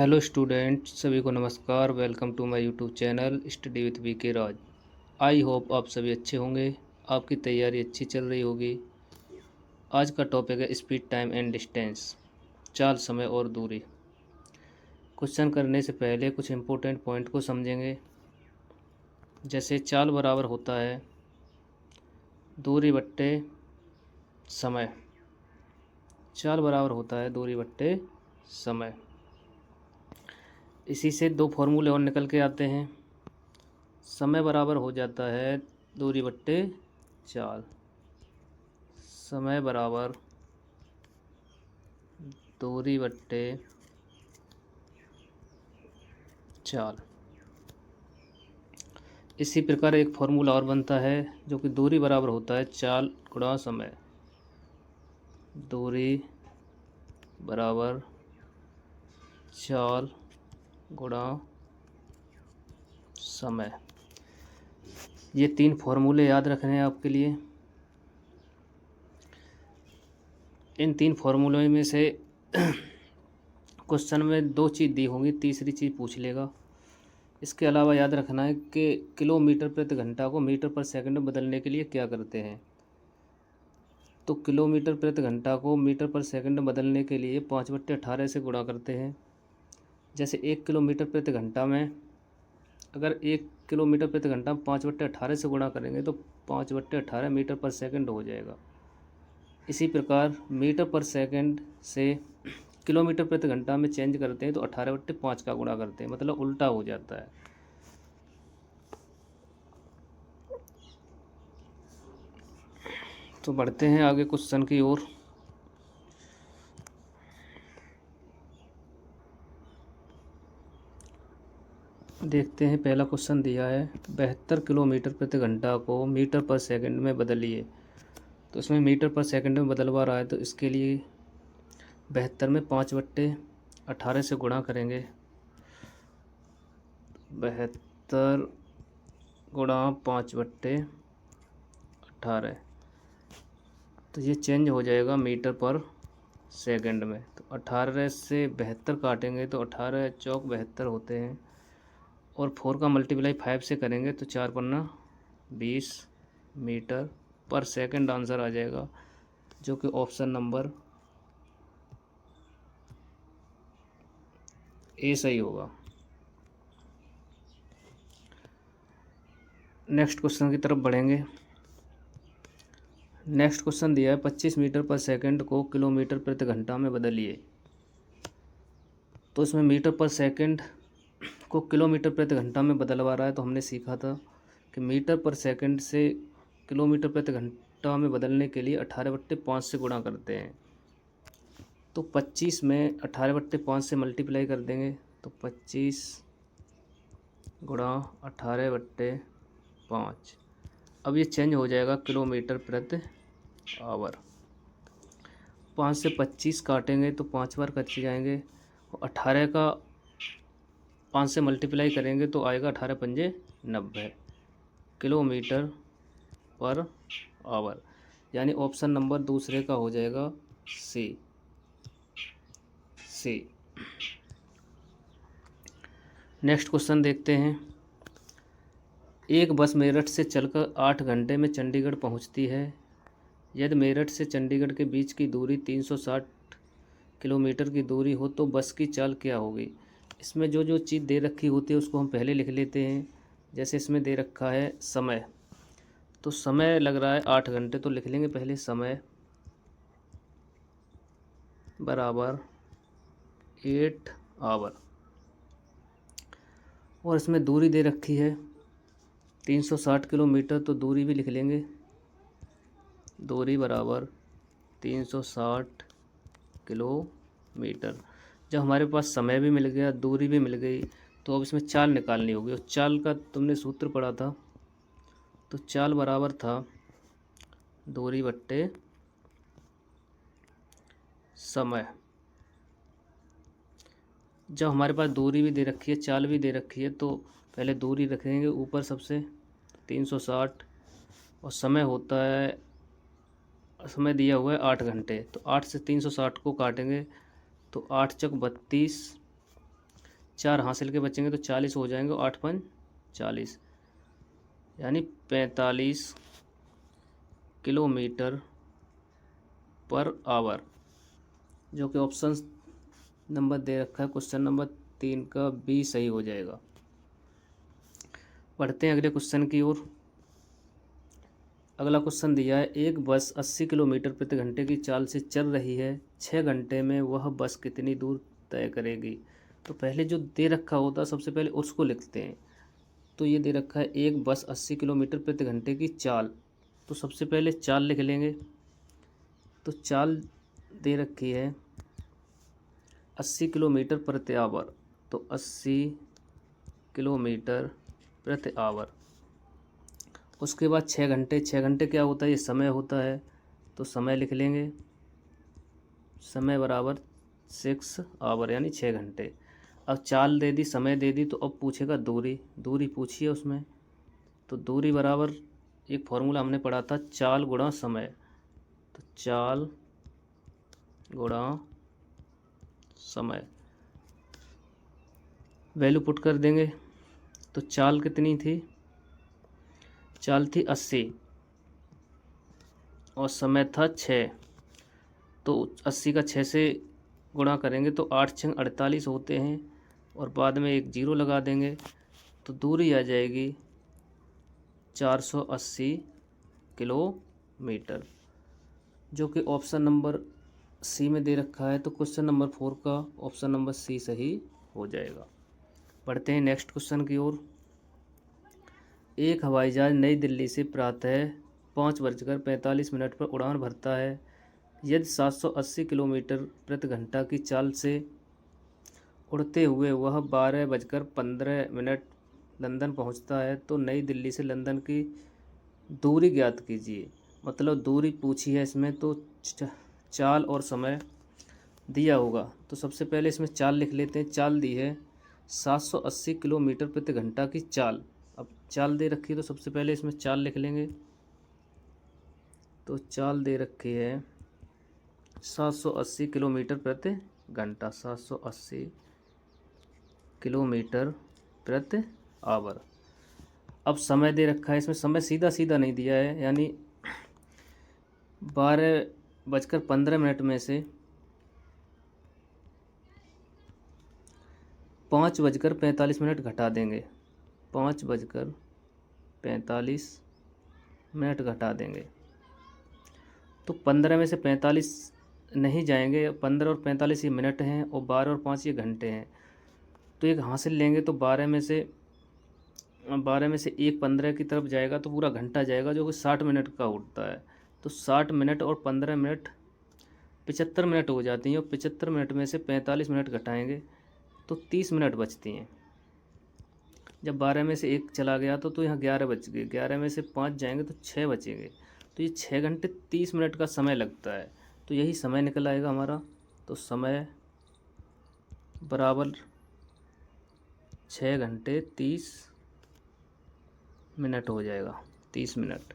Hello student, सभी को नमस्कार। Welcome to my YouTube channel study with VK Raj. I hope आप सभी अच्छे होंगे, आपकी तैयारी अच्छी चल रही होगी। आज का टॉपिक है स्पीड, टाइम एंड डिस्टेंस, चाल, समय और दूरी। क्वेश्चन करने से पहले कुछ इम्पोर्टेंट पॉइंट को समझेंगे। जैसे चाल बराबर होता है दूरी बट्टे समय। चाल बराबर होता है दूरी बट्टे समय। इसी से दो फॉर्मूले और निकल के आते हैं। समय बराबर हो जाता है दूरी बट्टे चाल। समय बराबर दूरी बट्टे चाल। इसी प्रकार एक फॉर्मूला और बनता है जो कि दूरी बराबर होता है चाल गुणा समय। दूरी बराबर चाल गुणा समय। ये तीन फॉर्मूले याद रखने हैं आपके लिए। इन तीन फार्मूलों में से क्वेश्चन में दो चीज़ दी होंगी, तीसरी चीज़ पूछ लेगा। इसके अलावा याद रखना है कि किलोमीटर प्रति घंटा को मीटर पर सेकंड में बदलने के लिए क्या करते हैं। तो किलोमीटर प्रति घंटा को मीटर पर सेकंड में बदलने के लिए 5/18 से गुणा करते हैं। जैसे 1 किलोमीटर प्रति घंटा में, अगर 1 किलोमीटर प्रति घंटा 5/18 से गुणा करेंगे तो 5/18 मीटर पर सेकंड हो जाएगा। इसी प्रकार मीटर पर सेकंड से किलोमीटर प्रति घंटा में चेंज करते हैं तो 18/5 का गुणा करते हैं, मतलब उल्टा हो जाता है। तो बढ़ते हैं आगे क्वेश्चन की ओर। देखते हैं, पहला क्वेश्चन दिया है 72 किलोमीटर प्रति घंटा को मीटर पर सेकंड में बदलिए। तो इसमें मीटर पर सेकंड में बदलवा रहा है, तो इसके लिए 72 में 5/18 से गुणा करेंगे। 72 गुणा 5/18, तो ये चेंज हो जाएगा मीटर पर सेकंड में। तो 18 से 72 काटेंगे तो 18 चौक 72 होते हैं, और 4 का मल्टीप्लाई 5 से करेंगे तो 4×5 20 मीटर पर सेकंड आंसर आ जाएगा, जो कि ऑप्शन नंबर ए सही होगा। नेक्स्ट क्वेश्चन की तरफ बढ़ेंगे। नेक्स्ट क्वेश्चन दिया है 25 मीटर पर सेकंड को किलोमीटर प्रति घंटा में बदलिए। तो इसमें मीटर पर सेकंड को किलोमीटर प्रति घंटा में बदलवा रहा है। तो हमने सीखा था कि मीटर पर सेकंड से किलोमीटर प्रति घंटा में बदलने के लिए 18/5 से गुणा करते हैं। तो 25 में 18/5 से मल्टीप्लाई कर देंगे तो 25 गुणा 18/5। अब ये चेंज हो जाएगा किलोमीटर प्रति आवर। 5 से 25 काटेंगे तो 5 बार कट जाएंगे, और 18 का 5 से मल्टीप्लाई करेंगे तो आएगा 18×5 90 किलोमीटर पर आवर। यानी ऑप्शन नंबर दूसरे का हो जाएगा सी। नेक्स्ट क्वेश्चन देखते हैं। एक बस मेरठ से चलकर 8 घंटे में चंडीगढ़ पहुंचती है। यदि मेरठ से चंडीगढ़ के बीच की दूरी 360 किलोमीटर की दूरी हो तो बस की चाल क्या होगी। इसमें जो जो चीज़ दे रखी होती है उसको हम पहले लिख लेते हैं। जैसे इसमें दे रखा है समय, तो समय लग रहा है 8 घंटे, तो लिख लेंगे पहले समय बराबर 8 आवर। और इसमें दूरी दे रखी है 360 किलोमीटर, तो दूरी भी लिख लेंगे। दूरी बराबर 360 किलोमीटर। जब हमारे पास समय भी मिल गया, दूरी भी मिल गई, तो अब इसमें चाल निकालनी होगी। और चाल का तुमने सूत्र पढ़ा था, तो चाल बराबर था दूरी बट्टे समय। जब हमारे पास दूरी भी दे रखी है, चाल भी दे रखी है, तो पहले दूरी रखेंगे ऊपर सबसे 360, और समय होता है, समय दिया हुआ है 8 घंटे। तो 8 से 360 को काटेंगे तो 8 चौक 32, 4 हासिल के बचेंगे तो 40 हो जाएंगे, 8 5 40, यानी 45 किलोमीटर पर आवर, जो कि ऑप्शन नंबर दे रखा है क्वेश्चन नंबर 3 का बी सही हो जाएगा। बढ़ते हैं अगले क्वेश्चन की ओर। अगला क्वेश्चन दिया है, एक बस 80 किलोमीटर प्रति घंटे की चाल से चल रही है, 6 घंटे में वह बस कितनी दूर तय करेगी। तो पहले जो दे रखा होता है सबसे पहले उसको लिखते हैं। तो ये दे रखा है एक बस 80 किलोमीटर प्रति घंटे की चाल, तो सबसे पहले चाल लिख लेंगे। तो चाल दे रखी है 80 किलोमीटर प्रति आवर, तो 80 किलोमीटर प्रति आवर। उसके बाद 6 घंटे, 6 घंटे क्या होता है, ये समय होता है, तो समय लिख लेंगे, समय बराबर 6 आवर यानी 6 घंटे। अब चाल दे दी, समय दे दी, तो अब पूछेगा दूरी, दूरी पूछिए उसमें। तो दूरी बराबर एक फॉर्मूला हमने पढ़ा था, चाल गुणा समय, तो चाल गुणा समय, वैल्यू पुट कर देंगे। तो चाल कितनी थी, चाल थी 80 और समय था 6, तो 80 का 6 से गुणा करेंगे तो 8 6 48 होते हैं, और बाद में एक जीरो लगा देंगे, तो दूरी आ जाएगी 480 किलोमीटर, जो कि ऑप्शन नंबर सी में दे रखा है। तो क्वेश्चन नंबर 4 का ऑप्शन नंबर सी सही हो जाएगा। पढ़ते हैं नेक्स्ट क्वेश्चन की ओर। एक हवाई जहाज नई दिल्ली से प्रातः 5:45 पर उड़ान भरता है। यदि 780 किलोमीटर प्रति घंटा की चाल से उड़ते हुए वह 12:15 लंदन पहुंचता है, तो नई दिल्ली से लंदन की दूरी ज्ञात कीजिए। मतलब दूरी पूछी है इसमें, तो चाल और समय दिया होगा। तो सबसे पहले इसमें चाल लिख लेते हैं। चाल दी है 780 किलोमीटर प्रति घंटा की चाल। अब चाल दे रखी है तो सबसे पहले इसमें चाल लिख लेंगे। तो चाल दे रखी है 780 किलोमीटर प्रति घंटा, 780 किलोमीटर प्रति आवर। अब समय दे रखा है इसमें, समय सीधा सीधा नहीं दिया है, यानी 12:15 में से 5:45 घटा देंगे, 5:45 घटा देंगे, तो 15 में से 45 नहीं जाएंगे। 15 और 45 ये मिनट हैं, और 12 और 5 ये घंटे हैं, तो एक हासिल लेंगे, तो 12 में से एक 15 की तरफ जाएगा तो पूरा घंटा जाएगा, जो कि 60 मिनट का उठता है। तो 60 मिनट और 15 मिनट 75 मिनट हो जाती हैं, और 75 मिनट में से 45 मिनट घटाएंगे तो 30 मिनट बचती हैं। जब 12 में से एक चला गया तो यहाँ 11 बच गए, 11 में से 5 जाएंगे तो 6 बचेंगे, तो ये 6 घंटे 30 मिनट का समय लगता है। तो यही समय निकल आएगा हमारा। तो समय बराबर 6 घंटे 30 मिनट हो जाएगा, 30 मिनट।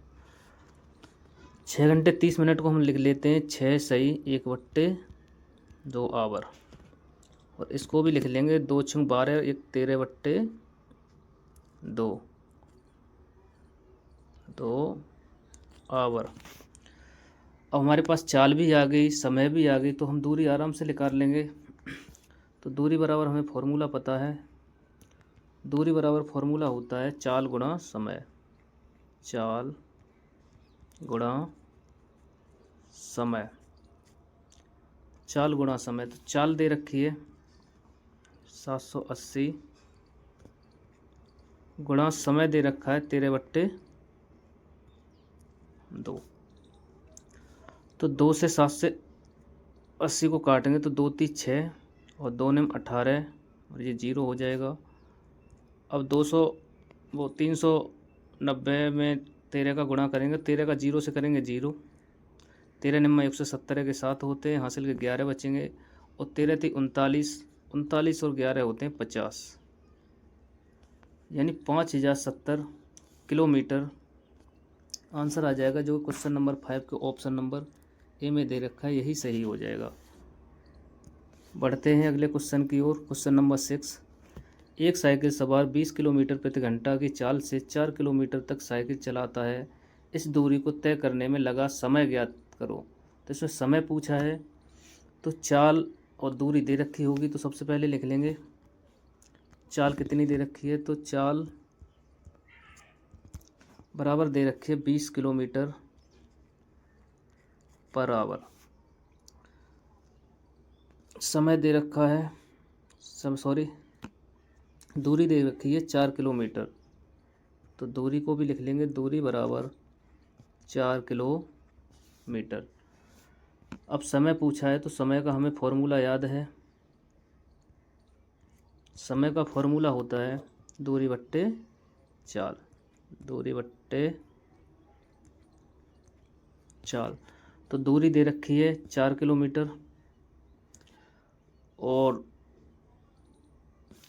6 घंटे 30 मिनट को हम लिख लेते हैं 6 सही 1/2 आवर, और इसको भी लिख लेंगे 2 6 12 1 13/2 आवर। अब हमारे पास चाल भी आ गई, समय भी आ गई, तो हम दूरी आराम से निकाल लेंगे। तो दूरी बराबर हमें फॉर्मूला पता है, दूरी बराबर फॉर्मूला होता है चाल गुणा समय, चाल गुणा समय, चाल गुणा समय। तो चाल दे रखी है 780 गुणा समय दे रखा है 13/2। तो 2 से 7 से 80 को काटेंगे तो 2 3 6 और 2 9 18, और ये 0 हो जाएगा। अब 390 में 13 का गुणा करेंगे, 13 का 0 से करेंगे 0, 13 9 170 के 7 होते हैं, हासिल के 11 बचेंगे, और 13 थी 39, 39 और 11 होते हैं 50, यानी 5070 किलोमीटर आंसर आ जाएगा, जो क्वेश्चन नंबर 5 के ऑप्शन नंबर ए में दे रखा है, यही सही हो जाएगा। बढ़ते हैं अगले क्वेश्चन की ओर। क्वेश्चन नंबर 6, एक साइकिल सवार 20 किलोमीटर प्रति घंटा की चाल से 4 किलोमीटर तक साइकिल चलाता है। इस दूरी को तय करने में लगा समय ज्ञात करो। तो इसमें समय पूछा है, तो चाल और दूरी दे रखी होगी, तो सबसे पहले लिख लेंगे चाल कितनी दे रखी है। तो चाल बराबर दे रखी है 20 किलोमीटर पर आवर। समय दे रखा है, दूरी दे रखी है 4 किलोमीटर, तो दूरी को भी लिख लेंगे, दूरी बराबर 4 किलोमीटर। अब समय पूछा है, तो समय का हमें फॉर्मूला याद है। समय का फॉर्मूला होता है दूरी बट्टे चाल, दूरी बट्टे चाल। तो दूरी दे रखी है 4 किलोमीटर और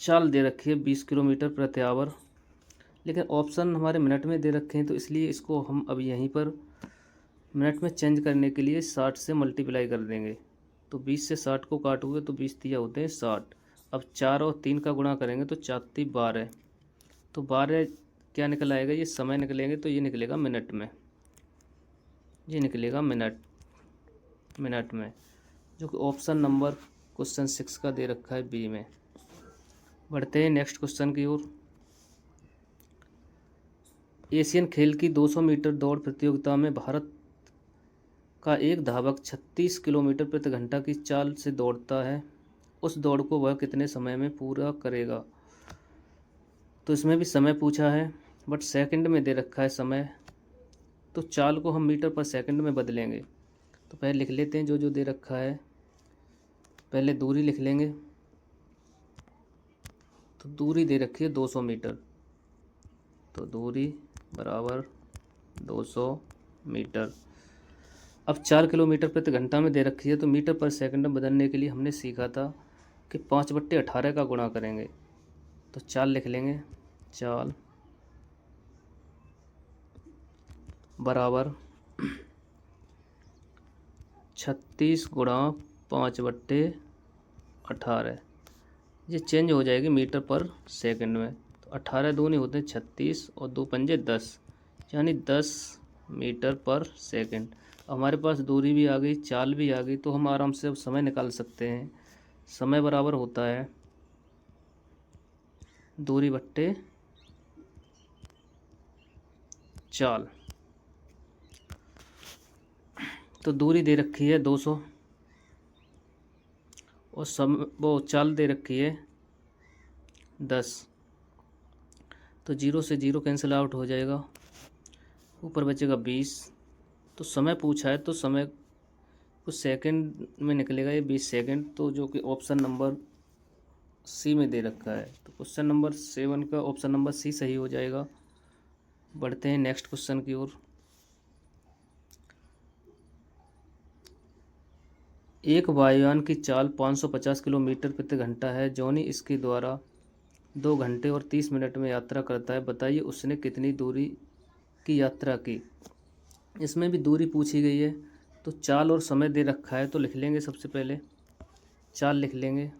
चाल दे रखी है 20 किलोमीटर प्रति आवर। लेकिन ऑप्शन हमारे मिनट में दे रखे हैं, तो इसलिए इसको हम अब यहीं पर मिनट में चेंज करने के लिए 60 से मल्टीप्लाई कर देंगे। तो 20 से 60 को काटोगे तो 20 तिया होते हैं 60। अब 4 और 3 का गुणा करेंगे तो 4 3 12। तो 12 क्या निकल आएगा, ये समय निकलेंगे, तो ये निकलेगा मिनट में, ये निकलेगा मिनट में, जो कि ऑप्शन नंबर क्वेश्चन 6 का दे रखा है बी में। बढ़ते हैं नेक्स्ट क्वेश्चन की ओर। एशियन खेल की 200 मीटर दौड़ प्रतियोगिता में भारत का एक धावक 36 किलोमीटर प्रति घंटा की चाल से दौड़ता है। उस दौड़ को वह कितने समय में पूरा करेगा। तो इसमें भी समय पूछा है, बट सेकंड में दे रखा है समय, तो चाल को हम मीटर पर सेकंड में बदलेंगे। तो पहले लिख लेते हैं जो जो दे रखा है। पहले दूरी लिख लेंगे, तो दूरी दे रखी है 200 मीटर, तो दूरी बराबर 200 मीटर। अब 4 किलोमीटर प्रति घंटा में दे रखी है, तो मीटर पर सेकंड में बदलने के लिए हमने सीखा था कि 5/18 का गुणा करेंगे। तो चाल लिख लेंगे, चाल बराबर 36 गुणा 5/18। ये चेंज हो जाएगी मीटर पर सेकंड में। तो 18 दूनी होते हैं 36 और 2 पंजे 10, यानी 10 मीटर पर सेकंड। हमारे पास दूरी भी आ गई, चाल भी आ गई, तो हम आराम से अब समय निकाल सकते हैं। समय बराबर होता है दूरी बट्टे चाल। तो दूरी दे रखी है 200 और वो चाल दे रखी है 10। तो 0 से 0 कैंसिल आउट हो जाएगा, ऊपर बचेगा 20। तो समय पूछा है, तो समय कुछ सेकंड में निकलेगा, ये 20 सेकंड, तो जो कि ऑप्शन नंबर सी में दे रखा है। तो क्वेश्चन नंबर 7 का ऑप्शन नंबर सी सही हो जाएगा। बढ़ते हैं नेक्स्ट क्वेश्चन की ओर। एक वायुयान की चाल 550 किलोमीटर प्रति घंटा है। जॉनी इसके द्वारा 2 घंटे और 30 मिनट में यात्रा करता है। बताइए उसने कितनी दूरी की यात्रा की। इसमें भी दूरी पूछी गई है, तो चाल और समय दे रखा है, तो लिख लेंगे सबसे पहले चाल लिख लेंगे।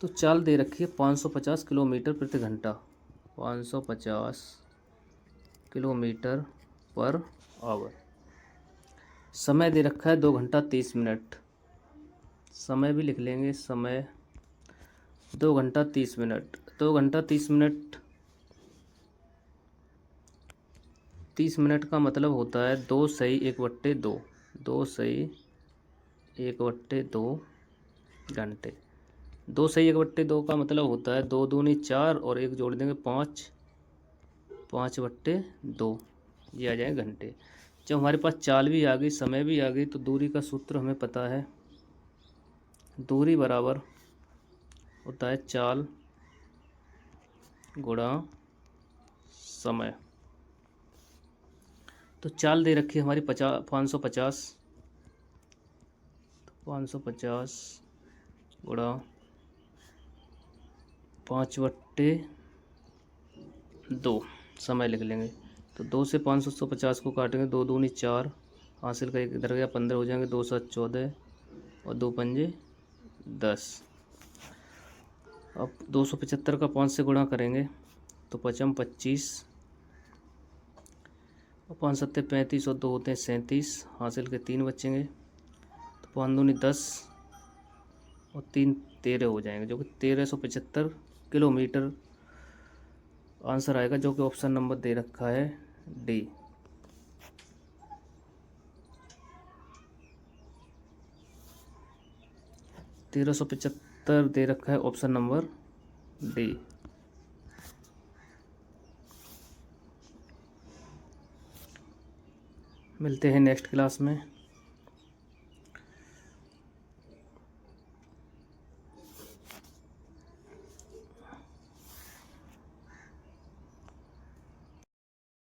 तो चाल दे रखी है 550 किलोमीटर प्रति घंटा, 550 किलोमीटर पर आवर। समय दे रखा है 2 घंटा 30 मिनट, समय भी लिख लेंगे, समय 2 घंटा 30 मिनट। 2 घंटा 30 मिनट, 30 मिनट का मतलब होता है 2 सही 1/2, 2 सही 1/2 घंटे। 2 सही 1/2 का मतलब होता है 2 दूनी 4 और 1 जोड़ देंगे 5, 5/2, ये आ जाएंगे घंटे। जब हमारे पास चाल भी आ गई, समय भी आ गई, तो दूरी का सूत्र हमें पता है। दूरी बराबर होता है चाल गुणा समय। तो चाल दे रखी है हमारी 550, 550 गुणा 5/2, समय लिख लेंगे। तो 2 से 550 को काटेंगे, 2 दूनी 4, हासिल का 1 इधर गया 15 हो जाएंगे, 2 7 14 और 2 पंजे 10। अब 275 का 5 से गुणा करेंगे तो 5 25 और 5 सत्ते 35 और 2 होते हैं 37, हासिल के 3 बचेंगे, तो 5 दूनी 10 और 3 13 हो जाएंगे, जो कि 1375 किलोमीटर आंसर आएगा, जो कि ऑप्शन नंबर दे रखा है डी। 1375 दे रखा है ऑप्शन नंबर डी। मिलते हैं नेक्स्ट क्लास में।